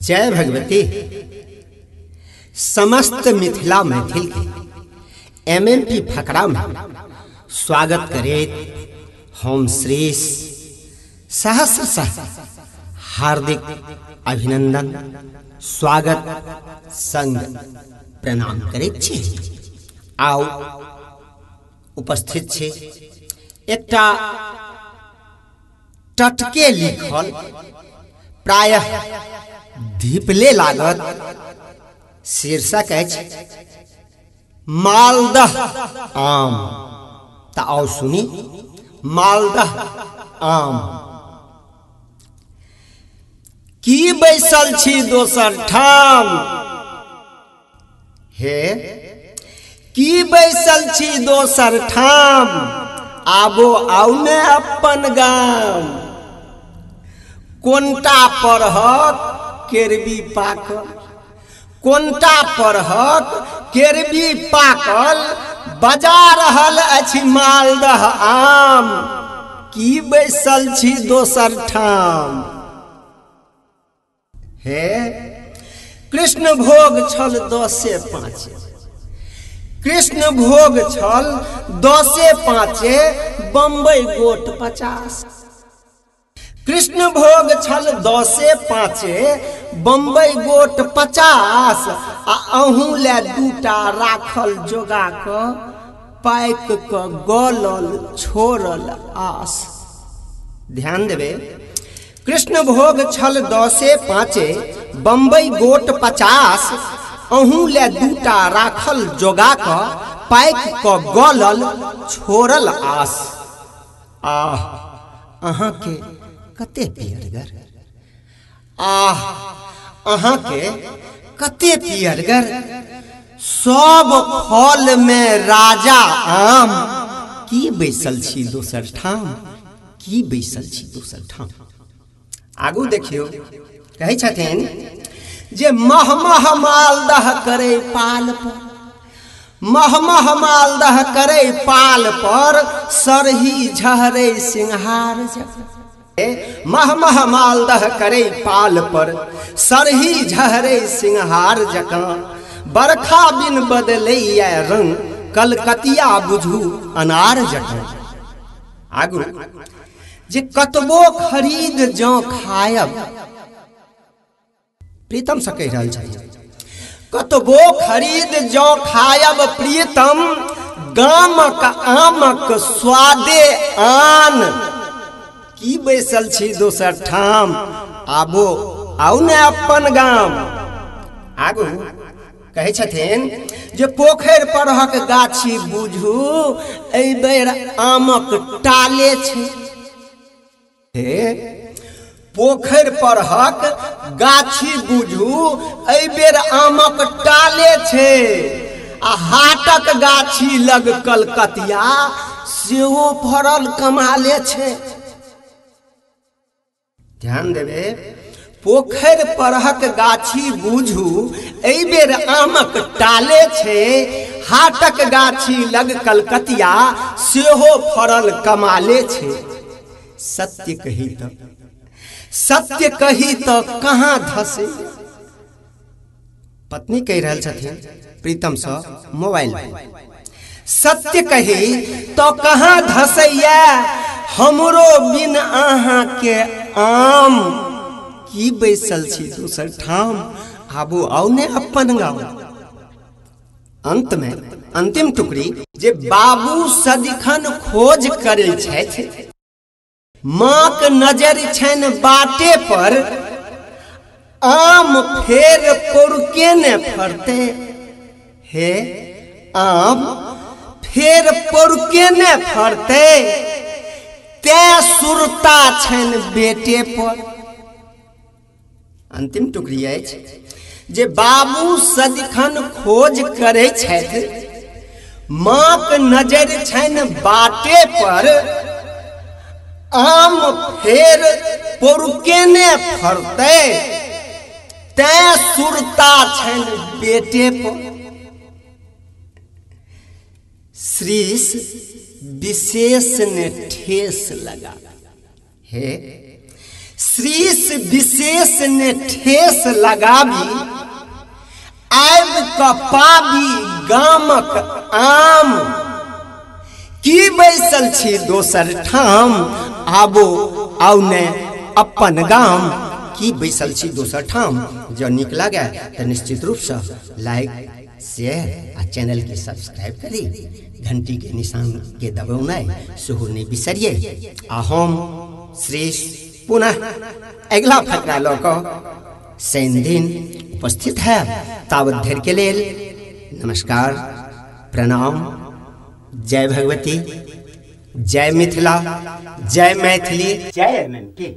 जय भगवती। समस्त मिथिला मैथिल के एमएमपी फकरा में स्वागत करे हम श्रेष सहस्र हार्दिक अभिनंदन स्वागत संग प्रणाम करे छी। आओ उपस्थित छे एकटा टटके लिखल प्रायः धीपले लागत शीर्षक अछि मालदह आम। त आओ सुनी मालदह आम। की बैसल छी दोसर ठाम, हे की बैसल छी दोसर ठाम, आबो आउ ने अपन गाम। कोनटा परहक केरबी पाकल, कोनटा परहक केरबी पाकल, बजा रहल अछि मालदह आम। की बैसल छी दोसर ठाम, हे कृष्ण भोग छल 10-5, कृष्ण भोग छल 10-5, बम्बई गोट 50। कृष्ण भोग छल 10-5, बम्बई गोट 50। आ अहूँ ले दूटा राखल जोगा क, पाइक क गलल छोड़ल आस। ध्यान देवे, कृष्ण भोग छल 10-5, बम्बई गोट 50। अहूँ ले दूटा राखल जोगा क, पाइक क गलल छोड़ल आस। आह अहाँ के कते पियरगर, आह अहाँ के कते पियरगर, सब फल में राजा आम। की बैसल छी दोसर ठाम, की बैसल छी दोसर ठाम। आगू देखियो कहै छथिन जे महमह मालदह करे पाल पर, महमह मालदह करे पाल पर, सरही झहरे सिंहार जब। महमह मालदह करे पाल पर, सरही झहरे सिंहार जकां। बरखा बिन बदलैया रंग, कलकतिया बुझू अनार जकां। आगू जे कतबो खरीद जौ खायब, प्रीतम से कह रहल छै, कतबो खरीद जौ खायब प्रीतम, गामक आमक स्वादे आन। की बैसल छी दोसर ठाम, आबो आउ ने अपन गाम। आगू कहै छथिन जे पोखरि परहक गाछी बुझू, एहि बेर आमक टाले छै। हे पोखरि परहक गाछी बुझू, एहि बेर आमक टाले छै। आ हाटक गाछी लग कलकतिया, सेहो फरल कमाले छै। ध्यान देवे, पोखरि परहक गाछी बुझू, एहि बेर आमक टाले छै। हाटक गाछी लग कलकतिया, सेहो फरल कमाले छै। सत्य कही तो, सत्य कही तो कहाँ धसे। पत्नी कह रहल छथिन प्रीतम से मोबाइल में, सत्य कही तो कहाँ धसैया, हमरो बिन अहाँ के आम। की बैसल छी दोसर ठाम, आबू आउ ने अपन गाँव। अंत में अंतिम टुकड़ी जे बाबू सदिखन खोज करे छथि, माँक नजर छनि बाटे पर, आम फेर पोरुके ने फरते। हे आम फेर पोरुके ने फरते, तै सुरता छनि बेटे पर। अंतिम टुकड़ी अछि जे बाबू सदिखन खोज करे छथि, माँक नजर छनि बाटे पर, आम फेर पोरुके ने फरते, तै सुरता छनि बेटे पर। श्रीश विशेष ने ठेस लगा, हे श्रीस विशेष ने ठेस लगाबी, आब क पाबी गामक आम। की बैसल छी दोसर ठाम, आबो आउ ने अपन गाम। की बैसल छी दोसर ठाम। जो नीक लगे तो निश्चित रूप से लाइक शेयर आ चैनल के सब्सक्राइब करी, घंटी के निशान के दबाउनाइ सेहो नहीं बिसरिए। आ हम श्रेष पुनः अगला फकरा लऽ कऽ शनि दिन उपस्थित है। तावत धरि के लेल नमस्कार, प्रणाम, जय भगवती, जय मिथिला, जय मैथिली, जय MMK।